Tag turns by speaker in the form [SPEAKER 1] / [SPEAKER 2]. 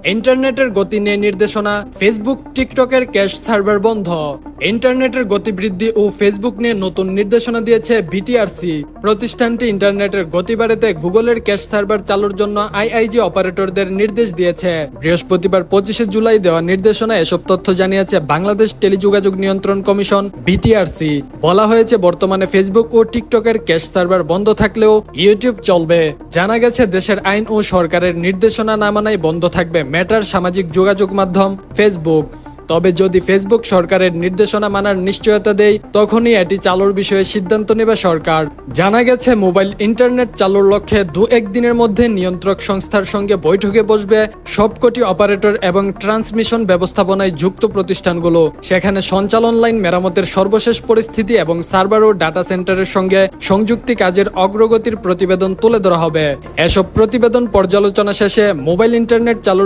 [SPEAKER 1] ইন্টারনেটের গতি নিয়ে নির্দেশনা, ফেসবুক টিকটকের ক্যাশ সার্ভার বন্ধ। ইন্টারনেটের গতি বৃদ্ধি ও ফেসবুক নিয়ে নতুন নির্দেশনা দিয়েছে বিটিআরসি। প্রতিষ্ঠানটি ইন্টারনেটের গতি বাড়াতে গুগলের ক্যাশ সার্ভার চালুর জন্য আইআইজি অপারেটরদের নির্দেশ দিয়েছে। বৃহস্পতিবার 25শে জুলাই দেওয়া নির্দেশনা এসব তথ্য জানিয়েছে বাংলাদেশ টেলিযোগাযোগ নিয়ন্ত্রণ কমিশন বিটিআরসি। বলা হয়েছে বর্তমানে ফেসবুক ও টিকটকের ক্যাশ সার্ভার বন্ধ থাকলেও ইউটিউব চলবে। জানা গেছে দেশের আইন ও সরকারের নির্দেশনা না মানায় বন্ধ থাকবে মেটার সামাজিক যোগাযোগ মাধ্যম ফেসবুক। তবে যদি ফেসবুক সরকারের নির্দেশনা মানার নিশ্চয়তা দেয়, তখনই এটি চালুর বিষয়ে সিদ্ধান্ত নেবে সরকার। জানা গেছে মোবাইল ইন্টারনেট চালুর লক্ষ্যে 2-1 দিনের মধ্যে নিয়ন্ত্রক সংস্থার সঙ্গে বৈঠকে বসবে সবকটি অপারেটর এবং ট্রান্সমিশন ব্যবস্থাপনায় যুক্ত প্রতিষ্ঠানগুলো। সেখানে সঞ্চালন লাইন মেরামতের সর্বশেষ পরিস্থিতি এবং সার্ভার ও ডাটা সেন্টারের সঙ্গে সংযুক্তি কাজের অগ্রগতির প্রতিবেদন তুলে ধরা হবে। এসব প্রতিবেদন পর্যালোচনা শেষে মোবাইল ইন্টারনেট চালুর